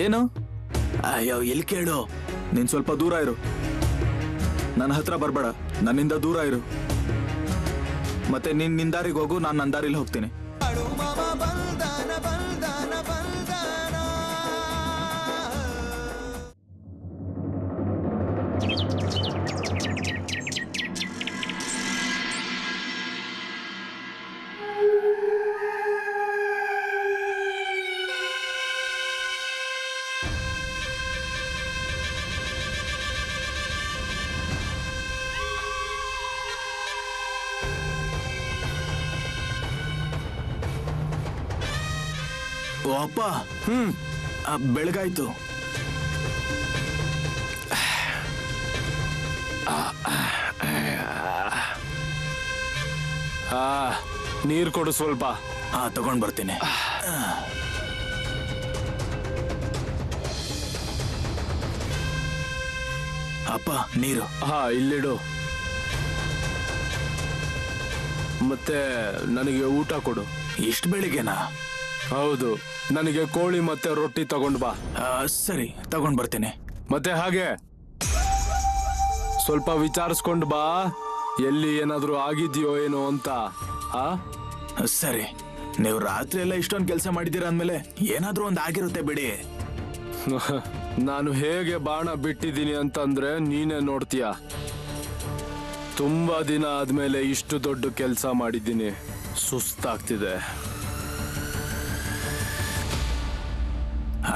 ಏನು? ಅಯ್ಯೋ ಎಲ್ಲಿ ಕೇಳು, ನೀನ್ ಸ್ವಲ್ಪ ದೂರ ಇರು. ನನ್ನ ಹತ್ರ ಬರ್ಬೇಡ, ನನ್ನಿಂದ ದೂರ ಇರು. ಮತ್ತೆ ನೀನ್ ನಿನ್ ದಾರಿಗೆ ಹೋಗು, ನಾನು ನನ್ನ ದಾರಿಲಿ ಹೋಗ್ತೀನಿ. ಓ ಅಪ್ಪ, ಬೆಳಗಾಯ್ತು. ನೀರ್ ಕೊಡು ಸ್ವಲ್ಪ. ತಗೊಂಡ್ ಬರ್ತೀನಿ. ಅಪ್ಪ ನೀರು. ಇಲ್ಲಿಡು. ಮತ್ತೆ ನನಗೆ ಊಟ ಕೊಡು. ಇಷ್ಟು ಬೆಳಿಗ್ಗೆನಾ? ಹೌದು, ನನಗೆ ಕೋಳಿ ಮತ್ತೆ ರೊಟ್ಟಿ ತಗೊಂಡ್ ಬಾ. ಸರಿ, ತಗೊಂಡ್ ಬರ್ತೀನಿ. ಮತ್ತೆ ಹಾಗೆ ಸ್ವಲ್ಪ ವಿಚಾರಿಸ್ಕೊಂಡ್ ಬಾ, ಎಲ್ಲಿ ಏನಾದ್ರೂ ಆಗಿದ್ಯೋ ಏನೋ ಅಂತ. ಸರಿ, ನೀವು ರಾತ್ರಿ ಎಲ್ಲ ಇಷ್ಟೊಂದು ಕೆಲಸ ಮಾಡಿದ್ದೀರಾ ಅಂದ್ಮೇಲೆ ಏನಾದ್ರೂ ಒಂದು ಆಗಿರುತ್ತೆ ಬಿಡಿ. ನಾನು ಹೇಗೆ ಬಾಣ ಬಿಟ್ಟಿದ್ದೀನಿ ಅಂತಂದ್ರೆ ನೀನೇ ನೋಡ್ತೀಯ. ತುಂಬಾ ದಿನ ಆದ್ಮೇಲೆ ಇಷ್ಟು ದೊಡ್ಡ ಕೆಲಸ ಮಾಡಿದ್ದೀನಿ, ಸುಸ್ತಾಗ್ತಿದೆ.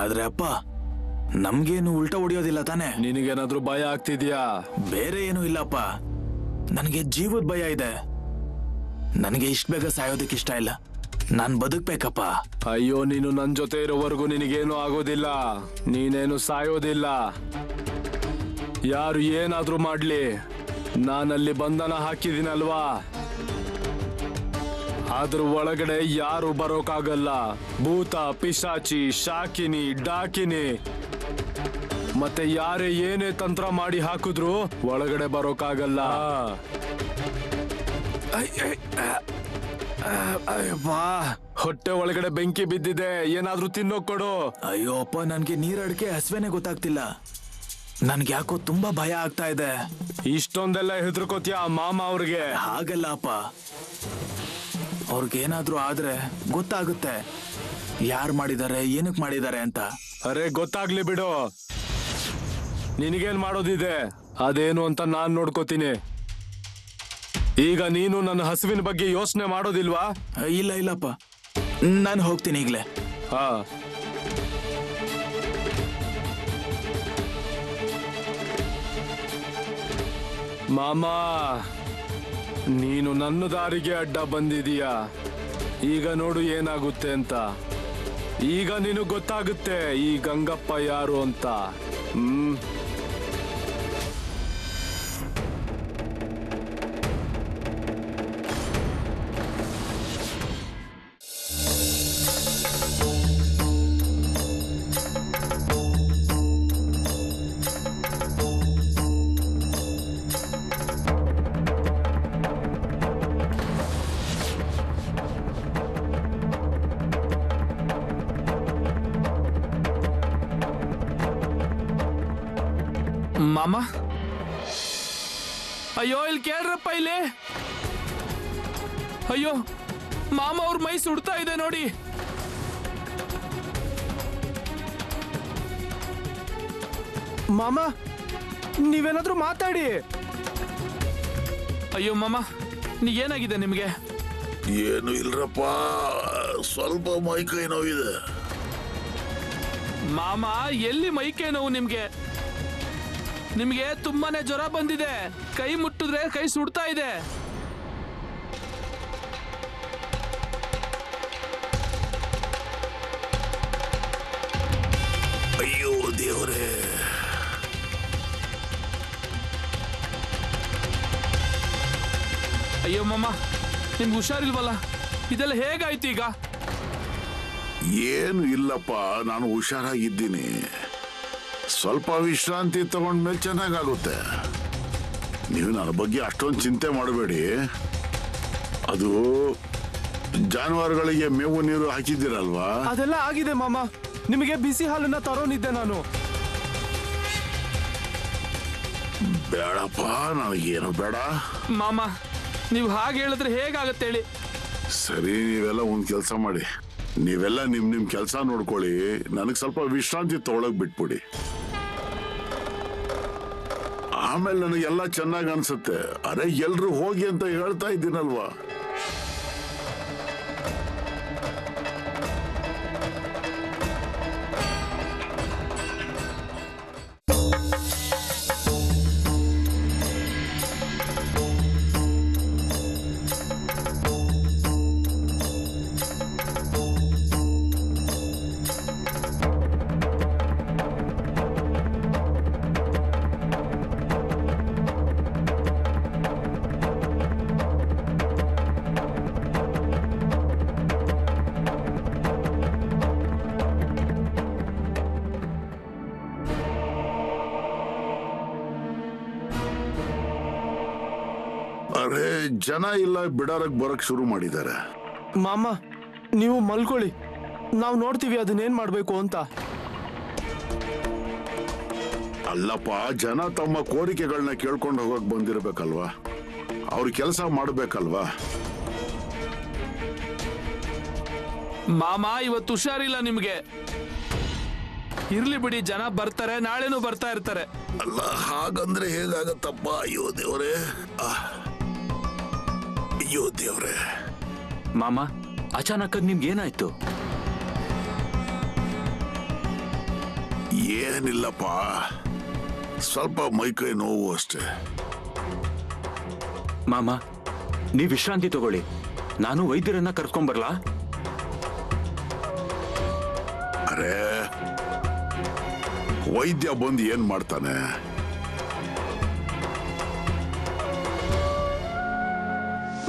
ಆದ್ರೆ ಅಪ್ಪ, ನಮ್ಗೇನು ಉಲ್ಟಾ ಹೊಡಿಯೋದಿಲ್ಲ ತಾನೆ? ನಿನಗೇನಾದ್ರೂ ಭಯ ಆಗ್ತಿದ್ಯಾ? ಬೇರೆ ಏನು ಇಲ್ಲಪ್ಪ, ನನಗೆ ಜೀವದ ಭಯ ಇದೆ. ನನಗೆ ಇಷ್ಟ ಬೇಗ ಸಾಯೋದಕ್ಕೆ ಇಷ್ಟ ಇಲ್ಲ. ನಾನ್ ಬದುಕ್ಬೇಕಪ್ಪ. ಅಯ್ಯೋ, ನೀನು ನನ್ ಜೊತೆ ಇರೋವರೆಗೂ ನಿನಗೇನು ಆಗೋದಿಲ್ಲ. ನೀನೇನು ಸಾಯೋದಿಲ್ಲ. ಯಾರು ಏನಾದ್ರೂ ಮಾಡ್ಲಿ, ನಾನಲ್ಲಿ ಬಂಧನ ಹಾಕಿದ್ದೀನಲ್ವಾ, ಅದ್ರ ಒಳಗಡೆ ಯಾರು ಬರೋಕಾಗಲ್ಲ. ಭೂತ, ಪಿಶಾಚಿ, ಶಾಕಿನಿ, ಡಾಕಿನಿ, ಮತ್ತೆ ಯಾರೇ ಏನೇ ತಂತ್ರ ಮಾಡಿ ಹಾಕಿದ್ರು ಒಳಗಡೆ ಬರೋಕಾಗಲ್ಲ. ಹೊಟ್ಟೆ ಒಳಗಡೆ ಬೆಂಕಿ ಬಿದ್ದಿದೆ, ಏನಾದ್ರೂ ತಿನ್ನೋಕ್ ಕೊಡು. ಅಯ್ಯೋ ಅಪ್ಪ, ನನ್ಗೆ ನೀರಡಿಕೆ ಹಸ್ವೇನೆ ಗೊತ್ತಾಗ್ತಿಲ್ಲ. ನನ್ಗೆ ಯಾಕೋ ತುಂಬಾ ಭಯ ಆಗ್ತಾ ಇದೆ. ಇಷ್ಟೊಂದೆಲ್ಲ ಹೆದರ್ಕೋತಿಯಾ ಮಾಮ ಅವ್ರಿಗೆ? ಹಾಗಲ್ಲ ಅಪ್ಪ, ಅವ್ರಿಗೇನಾದ್ರೂ ಆದ್ರೆ ಗೊತ್ತಾಗುತ್ತೆ ಯಾರು ಮಾಡಿದ್ದಾರೆ, ಏನಕ್ ಮಾಡಿದ್ದಾರೆ ಅಂತ. ಅರೆ ಗೊತ್ತಾಗ್ಲಿ ಬಿಡು, ನಿನಗೇನ್ ಮಾಡೋದಿದೆ, ಅದೇನು ಅಂತ ನಾನ್ ನೋಡ್ಕೋತೀನಿ. ಈಗ ನೀನು ನನ್ನ ಹಸುವಿನ ಬಗ್ಗೆ ಯೋಚನೆ ಮಾಡೋದಿಲ್ವಾ? ಇಲ್ಲ ಇಲ್ಲಪ್ಪ, ನಾನು ಹೋಗ್ತೀನಿ ಈಗ್ಲೇ. ಮಾಮ, ನೀನು ನನ್ನ ದಾರಿಗೆ ಅಡ್ಡ ಬಂದಿದೀಯ. ಈಗ ನೋಡು ಏನಾಗುತ್ತೆ ಅಂತ. ಈಗ ನಿನಗೆ ಗೊತ್ತಾಗುತ್ತೆ ಈ ಗಂಗಪ್ಪ ಯಾರು ಅಂತ. ಮಾಮ, ಅಯ್ಯೋ ಇಲ್ಲಿ ಕೇಳ್ರಪ್ಪ ಇಲ್ಲಿ. ಅಯ್ಯೋ ಮಾಮ, ಅವ್ರ ಮೈ ಸುಡ್ತಾ ಇದೆ ನೋಡಿ. ಮಾಮ, ನೀವೇನಾದ್ರೂ ಮಾತಾಡಿ. ಅಯ್ಯೋ ಮಾಮ, ಏನಾಗಿದೆ ನಿಮ್ಗೆ? ಏನು ಇಲ್ರಪ್ಪ, ಸ್ವಲ್ಪ ಮೈಕೈ ನೋವಿದೆ. ಮಾಮ, ಎಲ್ಲಿ ಮೈಕೈ ನೋವು ನಿಮ್ಗೆ? ನಿಮ್ಗೆ ತುಂಬಾನೇ ಜ್ವರ ಬಂದಿದೆ, ಕೈ ಮುಟ್ಟಿದ್ರೆ ಕೈ ಸುಡ್ತಾ ಇದೆ. ಅಯ್ಯೋ ದೇವರೇ, ಅಯ್ಯೋ ಮಾಮ, ನಿಮ್ಗೆ ಹುಷಾರಿಲ್ವಲ್ಲ? ಇದೆಲ್ಲ ಹೇಗಾಯ್ತು ಈಗ? ಏನು ಇಲ್ಲಪ್ಪ, ನಾನು ಹುಷಾರಾಗಿದ್ದೀನಿ. ಸ್ವಲ್ಪ ವಿಶ್ರಾಂತಿ ತಗೊಂಡ್ಮೇಲೆ ಚೆನ್ನಾಗಾಗುತ್ತೆ. ನೀವು ನನ್ನ ಬಗ್ಗೆ ಅಷ್ಟೊಂದು ಚಿಂತೆ ಮಾಡಬೇಡಿ. ಅದು ಜಾನುವಾರುಗಳಿಗೆ ಮೇವು ನೀರು ಹಾಕಿದ್ದೀರಲ್ವಾ? ಅದೆಲ್ಲ ಆಗಿದೆ ಮಾಮ. ನಿಮಗೆ ಬಿಸಿ ಹಾಲನ್ನ ತರೋನಿದ್ದೆ ನಾನು. ಬೇಡಪ್ಪ, ನನಗೇನು ಬೇಡ. ಮಾಮ ನೀವು ಹಾಗೆ ಹೇಳಿದ್ರೆ ಹೇಗಾಗತ್ತೆ ಹೇಳಿ. ಸರಿ, ನೀವೆಲ್ಲ ಒಂದ್ ಕೆಲಸ ಮಾಡಿ, ನೀವೆಲ್ಲ ನಿಮ್ ಕೆಲಸ ನೋಡ್ಕೊಳ್ಳಿ. ನನಗೆ ಸ್ವಲ್ಪ ವಿಶ್ರಾಂತಿ ತಗೊಳಕ್ ಬಿಟ್ಬಿಡಿ. ಆಮೇಲೆ ನನಗೆಲ್ಲ ಚೆನ್ನಾಗಿ ಅನ್ಸುತ್ತೆ. ಅರೆ, ಎಲ್ರು ಹೋಗಿ ಅಂತ ಹೇಳ್ತಾ ಇದ್ದೀನಲ್ವಾ. ಅರೆ, ಜನ ಇಲ್ಲ, ಬಿಡಾರಕ್ ಬರಕ್ ಶುರು ಮಾಡಿದ್ದಾರೆ. ಮಾಮ ನೀವು ಮಲ್ಕೊಳ್ಳಿ, ನಾವು ನೋಡ್ತೀವಿ ಅದನ್ನೇನ್ ಮಾಡ್ಬೇಕು ಅಂತ. ಅಲ್ಲಪ್ಪ, ಜನ ತಮ್ಮ ಕೋರಿಕೆಗಳನ್ನ ಕೇಳ್ಕೊಂಡು ಹೋಗಕ್ ಬಂದಿರ್ಬೇಕಲ್ವಾ, ಅವ್ರ ಕೆಲಸ ಮಾಡ್ಬೇಕಲ್ವಾ. ಮಾಮ ಇವತ್ತು ಹುಷಾರಿಲ್ಲ ನಿಮ್ಗೆ. ಇರ್ಲಿ ಬಿಡಿ, ಜನ ಬರ್ತಾರೆ, ನಾಳೆನೂ ಬರ್ತಾ ಇರ್ತಾರೆ. ಅಲ್ಲ, ಹಾಗಂದ್ರೆ ಹೇಗಾಗತ್ತಪ್ಪ. ಅಯ್ಯೋ ದೇವ್ರೆ, ಅಯ್ಯೋ ದೇವ್ರೆ. ಮಾಮ, ಅಚಾನಕ್ ನಿಮ್ಗೆ ಏನಾಯ್ತು? ಏನಿಲ್ಲಪ್ಪ, ಸ್ವಲ್ಪ ಮೈಕೈ ನೋವು ಅಷ್ಟೇ. ಮಾಮ, ನೀವ್ ವಿಶ್ರಾಂತಿ ತಗೊಳ್ಳಿ, ನಾನು ವೈದ್ಯರನ್ನ ಕರ್ಕೊಂಡ್ಬರ್ಲಾ? ಅರೆ, ವೈದ್ಯ ಬಂದು ಏನ್ ಮಾಡ್ತಾನೆ?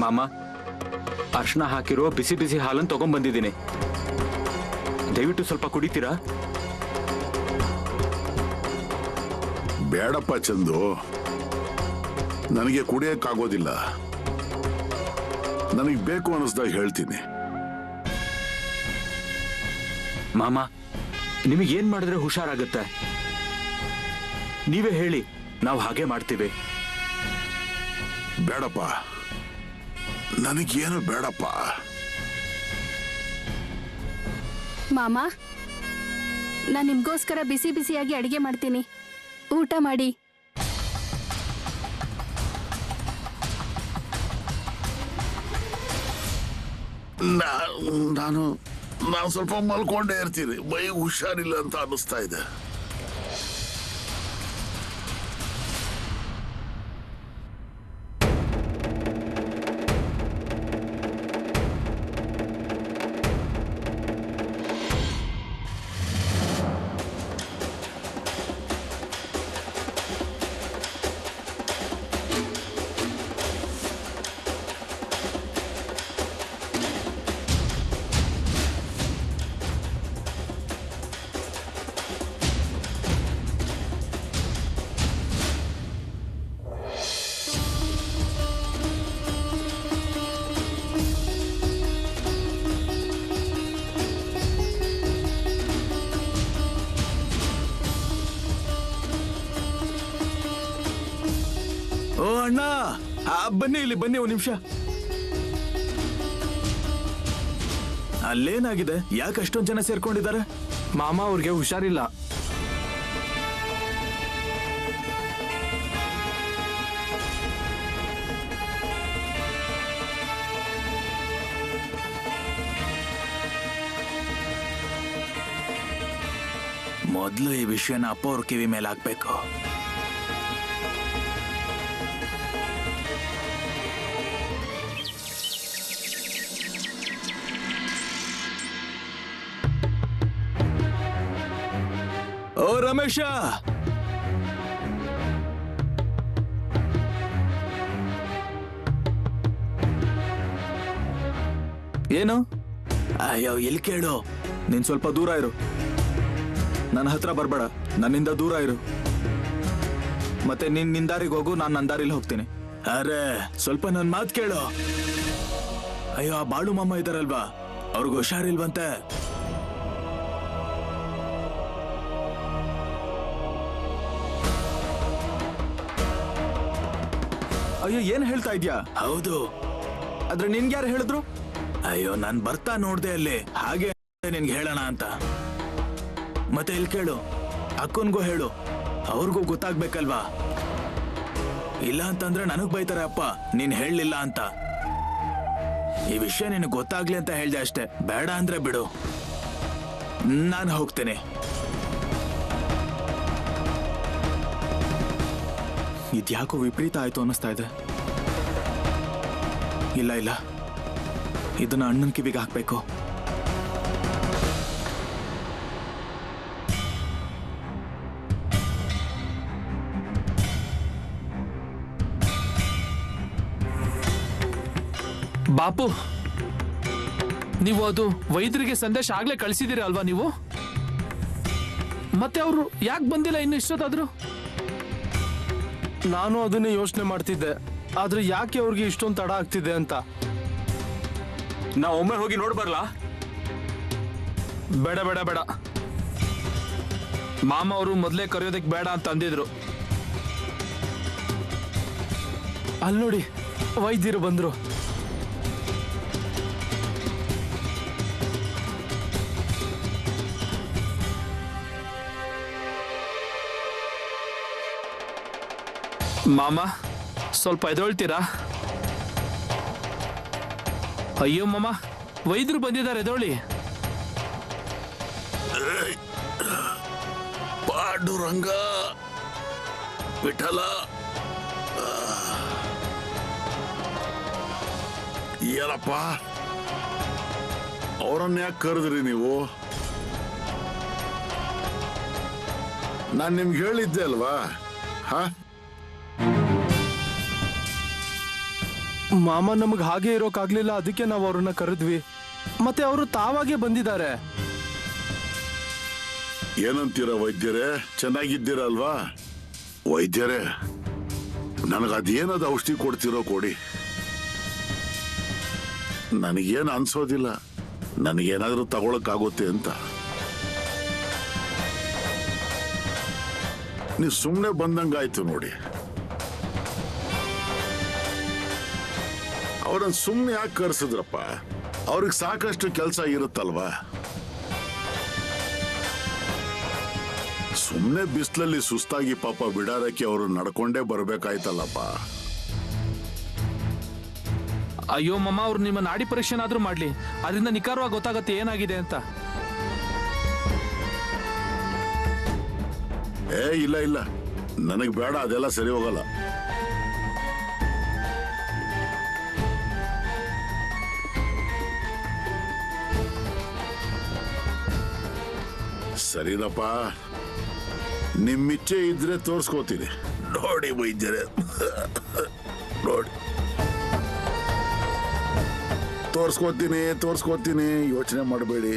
ಮಾಮ, ಅರ್ಶನ ಹಾಕಿರೋ ಬಿಸಿ ಬಿಸಿ ಹಾಲನ್ನು ತಗೊಂಡ್ಬಂದಿದ್ದೀನಿ, ದಯವಿಟ್ಟು ಸ್ವಲ್ಪ ಕುಡಿತೀರಾ? ಬೇಡಪ್ಪ ಚಂದು, ನನಗೆ ಕುಡಿಯಕ್ಕಾಗೋದಿಲ್ಲ. ನನಗೆ ಬೇಕು ಅನ್ನಿಸ್ದಾಗ ಹೇಳ್ತೀನಿ. ಮಾಮ, ನಿಮಗೇನ್ ಮಾಡಿದ್ರೆ ಹುಷಾರಾಗುತ್ತೆ ನೀವೇ ಹೇಳಿ, ನಾವು ಹಾಗೆ ಮಾಡ್ತೀವಿ. ಬೇಡಪ್ಪ, ನನಗೇನು ಬೇಡಪ್ಪ. ಮಾಮ, ನಾನು ನಿಮ್ಗೋಸ್ಕರ ಬಿಸಿ ಬಿಸಿಯಾಗಿ ಅಡಿಗೆ ಮಾಡ್ತೀನಿ, ಊಟ ಮಾಡಿ. ನಾನು ಸ್ವಲ್ಪ ಮಲ್ಕೊಂಡೇ ಇರ್ತೀನಿ. ಮೈ ಹುಷಾರಿಲ್ಲ ಅಂತ ಅನ್ನಿಸ್ತಾ ಇದೆ. ಓ ಅಣ್ಣ, ಬನ್ನಿ ಇಲ್ಲಿ, ಬನ್ನಿ ಒಂದ್ ನಿಮಿಷ. ಅಲ್ಲೇನಾಗಿದೆ? ಯಾಕೆ ಅಷ್ಟೊಂದು ಜನ ಸೇರ್ಕೊಂಡಿದ್ದಾರೆ? ಮಾಮ ಅವ್ರಿಗೆ ಹುಷಾರಿಲ್ಲ. ಮೊದ್ಲು ಈ ವಿಷಯನ ಅಪ್ಪ ಅವ್ರ ಕಿವಿ ಮೇಲೆ ಹಾಕ್ಬೇಕು. ಓ ರಮೇಶ, ಏನು? ಅಯ್ಯೋ, ಇಲ್ಲಿ ಕೇಳು, ನೀನ್ ಸ್ವಲ್ಪ ದೂರ ಇರು. ನನ್ನ ಹತ್ರ ಬರ್ಬೇಡ, ನನ್ನಿಂದ ದೂರ ಇರು. ಮತ್ತೆ ನೀನ್ ನಿಂದಾರಿಗೆ ಹೋಗು, ನಾನು ನಂದಾರಿಲಿ ಹೋಗ್ತೀನಿ. ಅರೆ, ಸ್ವಲ್ಪ ನನ್ ಮಾತು ಕೇಳು. ಅಯ್ಯೋ, ಆ ಬಾಳು ಮಾಮ ಇದಾರಲ್ವಾ, ಅವ್ರಿಗೂ ಹುಷಾರಿಲ್ವಂತೆ. ಅಯ್ಯೋ ಏನ್ ಹೇಳ್ತಾ ಇದ್ಯಾ? ಹೌದು. ಆದ್ರೆ ನಿನ್ಗೆ ಯಾರು ಹೇಳಿದ್ರು? ಅಯ್ಯೋ ನಾನ್ ಬರ್ತಾ ನೋಡ್ದೆ ಅಲ್ಲಿ, ಹಾಗೆ ನಿನ್ಗೆ ಹೇಳೋಣ ಅಂತ. ಮತ್ತೆ ಇಲ್ಲಿ ಕೇಳು, ಅಕ್ಕನ್ಗೂ ಹೇಳು, ಅವ್ರಿಗೂ ಗೊತ್ತಾಗ್ಬೇಕಲ್ವಾ? ಇಲ್ಲ ಅಂತಂದ್ರೆ ನನಗ್ ಬೈತಾರೆ ಅಪ್ಪ, ನೀನ್ ಹೇಳಲಿಲ್ಲ ಅಂತ. ಈ ವಿಷಯ ನಿನಗೆ ಗೊತ್ತಾಗ್ಲಿ ಅಂತ ಹೇಳ್ದೆ ಅಷ್ಟೇ, ಬೇಡ ಅಂದ್ರೆ ಬಿಡು, ನಾನು ಹೋಗ್ತೇನೆ. ಇದ್ಯಾಕೋ ವಿಪರೀತ ಆಯ್ತು ಅನ್ನಿಸ್ತಾ ಇದೆ. ಇಲ್ಲ ಇಲ್ಲ, ಇದನ್ನ ಅಣ್ಣನ ಕಿವಿಗೆ ಹಾಕ್ಬೇಕು. ಬಾಪು, ನೀವು ಅದು ವೈದ್ಯರಿಗೆ ಸಂದೇಶ ಆಗ್ಲೇ ಕಳಿಸಿದಿರ ಅಲ್ವಾ ನೀವು? ಮತ್ತೆ ಅವರು ಯಾಕೆ ಬಂದಿಲ್ಲ ಇನ್ನು ಇಷ್ಟೊತ್ತಾದ್ರು? ನಾನು ಅದನ್ನೇ ಯೋಚನೆ ಮಾಡ್ತಿದ್ದೆ, ಆದ್ರೆ ಯಾಕೆ ಅವ್ರಿಗೆ ಇಷ್ಟೊಂದು ತಡ ಆಗ್ತಿದೆ ಅಂತ. ನಾ ಒಮ್ಮೆ ಹೋಗಿ ನೋಡ್ಬರ್ಲಾ? ಬೇಡ ಬೇಡ ಬೇಡ, ಮಾಮ ಅವರು ಮೊದಲೇ ಕರೆಯೋದಕ್ಕೆ ಬೇಡ ಅಂತ ಅಂದಿದ್ರು. ಅಲ್ಲಿ ನೋಡಿ, ವೈದ್ಯರು ಬಂದ್ರು. ಮಾಮ, ಸ್ವಲ್ಪ ಎದೊಳ್ತೀರಾ? ಅಯ್ಯೋ ಮಾಮ, ವೈದ್ಯರು ಬಂದಿದ್ದಾರೆ, ಎದೊಳ್ಳಿ. ಪಾಂಡುರಂಗ ವಿಠಲ, ಏನಪ್ಪ ಅವರನ್ನ ಯಾಕೆ ಕರೆದ್ರಿ ನೀವು? ನಾನು ನಿಮ್ಗೆ ಹೇಳಿದ್ದೆ ಅಲ್ವಾ? ಹಾ, ಮಾಮ ನಮಗ್ ಹಾಗೆ ಇರೋಕಾಗ್ಲಿಲ್ಲ, ಅದಕ್ಕೆ ನಾವು ಅವ್ರನ್ನ ಕರೆದ್ವಿ. ಮತ್ತೆ ಅವರು ತಾವಾಗೆ ಬಂದಿದ್ದಾರೆ. ಏನಂತೀರ ವೈದ್ಯರೇ? ಚೆನ್ನಾಗಿದ್ದೀರಲ್ವಾ? ವೈದ್ಯರೇ, ನನಗದೇನದು ಔಷಧಿ ಕೊಡ್ತಿರೋ ಕೊಡಿ. ನನಗೇನು ಅನ್ಸೋದಿಲ್ಲ, ನನಗೇನಾದ್ರೂ ತಗೊಳಕ್ಕಾಗುತ್ತೆ ಅಂತ. ನೀವು ಸುಮ್ಮನೆ ಬಂದಂಗಾಯ್ತು ನೋಡಿ. ಅವ್ರನ್ನ ಸುಮ್ಮನೆ ಯಾಕೆ ಕರ್ಸಿದ್ರಪ್ಪ? ಅವ್ರಿಗೆ ಸಾಕಷ್ಟು ಕೆಲಸ ಇರುತ್ತಲ್ವಾ? ಸುಮ್ಮನೆ ಬಿಸಿಲಲ್ಲಿ ಸುಸ್ತಾಗಿ ಪಾಪ ಬಿಡಾರಕ್ಕೆ ಅವರು ನಡ್ಕೊಂಡೇ ಬರ್ಬೇಕಾಯ್ತಲ್ಲಪ್ಪ. ಅಯ್ಯೋ ಮಾಮ, ಅವ್ರು ನಿಮ್ಮ ನಾಡಿ ಪರೀಕ್ಷೆನಾದ್ರೂ ಮಾಡ್ಲಿ, ಅದರಿಂದ ನಿಖರವಾಗಿ ಗೊತ್ತಾಗತ್ತೆ ಏನಾಗಿದೆ ಅಂತ. ಇಲ್ಲ ಇಲ್ಲ, ನನಗೆ ಬೇಡ, ಅದೆಲ್ಲ ಸರಿ ಹೋಗಲ್ಲ. ಸರಿನಪ್ಪ, ನಿಮ್ಮಿಚ್ಛೆ ಇದ್ರೆ ತೋರ್ಸ್ಕೋತೀನಿ. ನೋಡಿ ವೈದ್ಯರೇ, ನೋಡಿ ತೋರ್ಸ್ಕೋತೀನಿ, ಯೋಚನೆ ಮಾಡಬೇಡಿ.